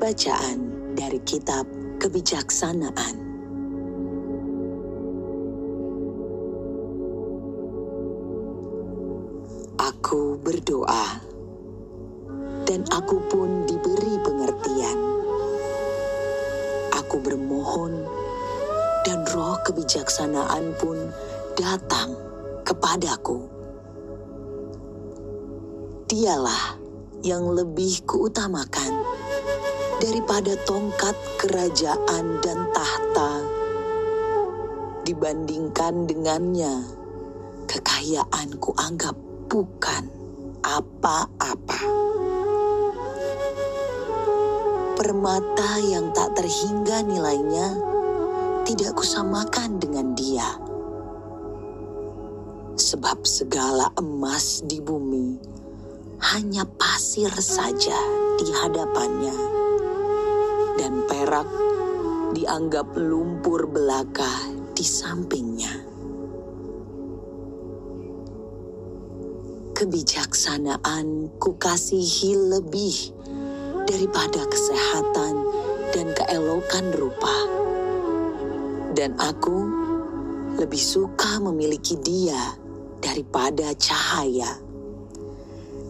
Bacaan dari Kitab Kebijaksanaan. Aku berdoa, dan aku pun diberi pengertian. Aku bermohon, dan roh kebijaksanaan pun datang kepadaku. Dialah yang lebih kuutamakan daripada tongkat kerajaan dan tahta. Dibandingkan dengannya, kekayaan kuanggap bukan apa-apa. Permata yang tak terhingga nilainya tidak kusamakan dengan dia. Sebab segala emas di bumi hanya pasir saja di hadapannya, dan perak dianggap lumpur belaka di sampingnya. Kebijaksanaan kukasihi lebih daripada kesehatan dan keelokan rupa, dan aku lebih suka memiliki dia daripada cahaya,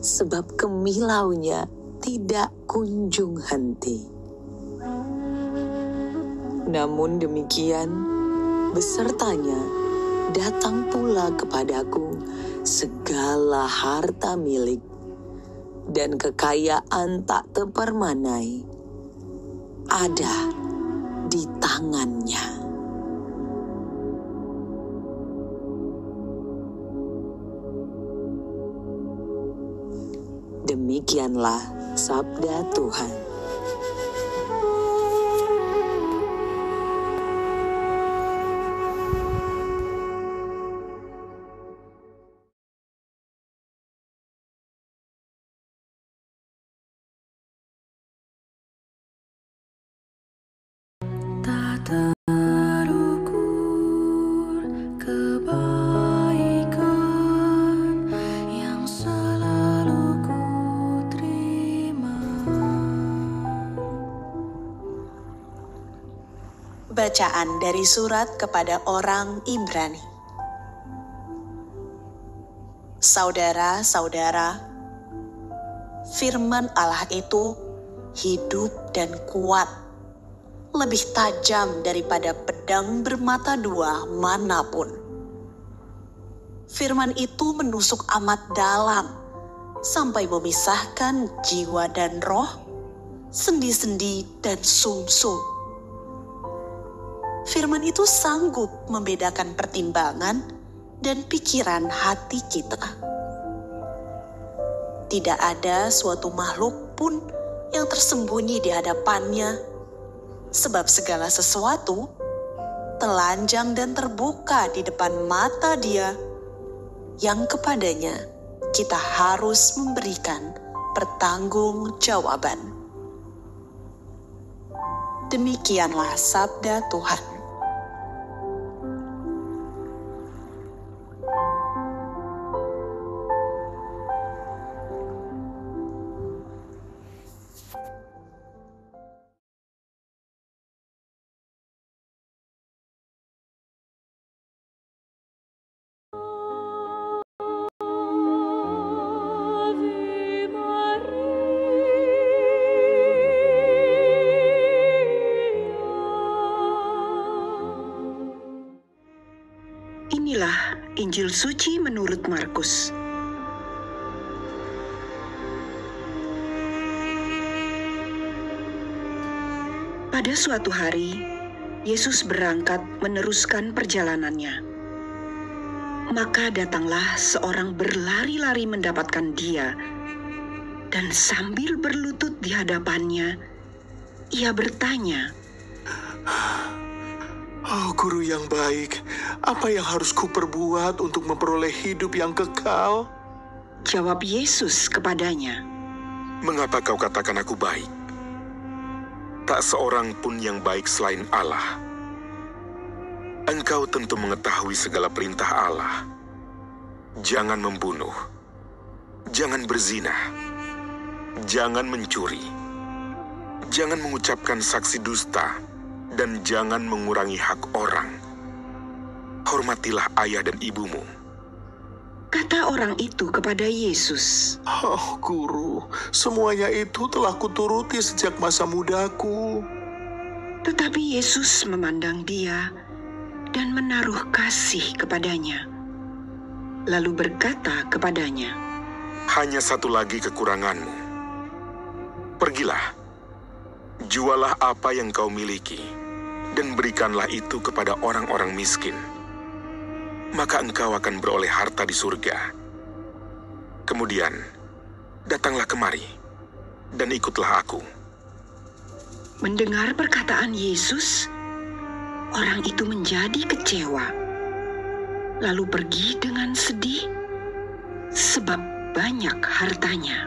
sebab kemilaunya tidak kunjung henti. Namun demikian, besertanya datang pula kepadaku segala harta milik dan kekayaan tak terpermanai ada di tangannya. Demikianlah sabda Tuhan. Tak terukur kebaikan yang selalu ku terima. Bacaan dari surat kepada orang Ibrani. Saudara-saudara, firman Allah itu hidup dan kuat, lebih tajam daripada pedang bermata dua manapun. Firman itu menusuk amat dalam, sampai memisahkan jiwa dan roh, sendi-sendi dan sumsum. Firman itu sanggup membedakan pertimbangan dan pikiran hati kita. Tidak ada suatu makhluk pun yang tersembunyi di hadapannya, sebab segala sesuatu telanjang dan terbuka di depan mata Dia, yang kepadanya kita harus memberikan pertanggungjawaban. Demikianlah sabda Tuhan. Inilah Injil Suci menurut Markus. Pada suatu hari, Yesus berangkat meneruskan perjalanannya. Maka datanglah seorang berlari-lari mendapatkan Dia, dan sambil berlutut di hadapannya, ia bertanya, "Oh Guru yang baik, apa yang harus kuperbuat untuk memperoleh hidup yang kekal?" Jawab Yesus kepadanya, "Mengapa kau katakan aku baik? Tak seorang pun yang baik selain Allah. Engkau tentu mengetahui segala perintah Allah. Jangan membunuh, jangan berzina, jangan mencuri, Jangan mengucapkan saksi dusta dan jangan mengurangi hak orang. Hormatilah ayah dan ibumu. Kata orang itu kepada Yesus. Oh, Guru, semuanya itu telah kuturuti sejak masa mudaku. Tetapi Yesus memandang dia dan menaruh kasih kepadanya. Lalu berkata kepadanya, Hanya satu lagi kekuranganmu. Pergilah, jualah apa yang kau miliki, dan berikanlah itu kepada orang-orang miskin. Maka engkau akan beroleh harta di surga. Kemudian, datanglah kemari, dan ikutlah aku. mendengar perkataan Yesus, orang itu menjadi kecewa, lalu pergi dengan sedih sebab banyak hartanya.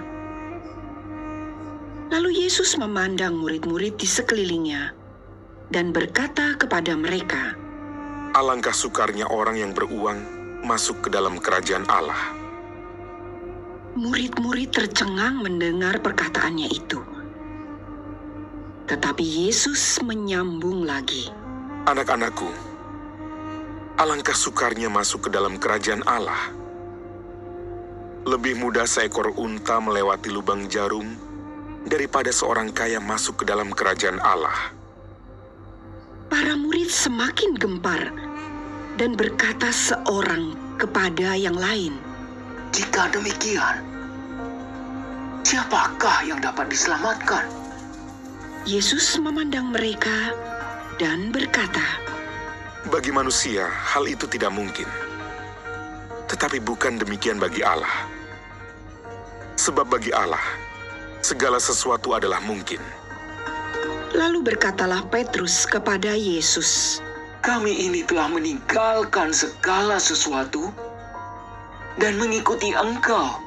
Lalu Yesus memandang murid-murid di sekelilingnya dan berkata kepada mereka, Alangkah sukarnya orang yang beruang masuk ke dalam kerajaan Allah. Murid-murid tercengang mendengar perkataannya itu. Tetapi Yesus menyambung lagi, Anak-anakku, alangkah sukarnya masuk ke dalam kerajaan Allah. Lebih mudah seekor unta melewati lubang jarum daripada seorang kaya masuk ke dalam kerajaan Allah. Para murid semakin gempar dan berkata seorang kepada yang lain, Jika demikian, siapakah yang dapat diselamatkan? Yesus memandang mereka dan berkata, Bagi manusia, hal itu tidak mungkin. Tetapi bukan demikian bagi Allah. Sebab bagi Allah, segala sesuatu adalah mungkin. Lalu berkatalah Petrus kepada Yesus, Kami ini telah meninggalkan segala sesuatu dan mengikuti Engkau.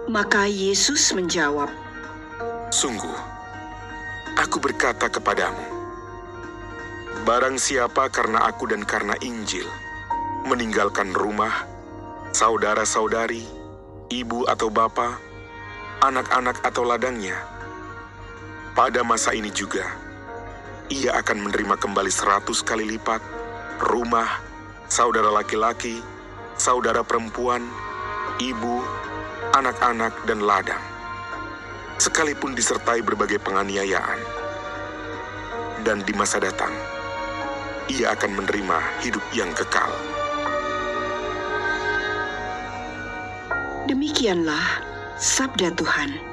Maka Yesus menjawab, Sungguh, aku berkata kepadamu, barang siapa karena aku dan karena Injil meninggalkan rumah, saudara-saudari, ibu atau bapa, anak-anak atau ladangnya, pada masa ini juga, ia akan menerima kembali 100 kali lipat rumah, saudara laki-laki, saudara perempuan, ibu, anak-anak, dan ladang, sekalipun disertai berbagai penganiayaan. Dan di masa datang, ia akan menerima hidup yang kekal. demikianlah sabda Tuhan.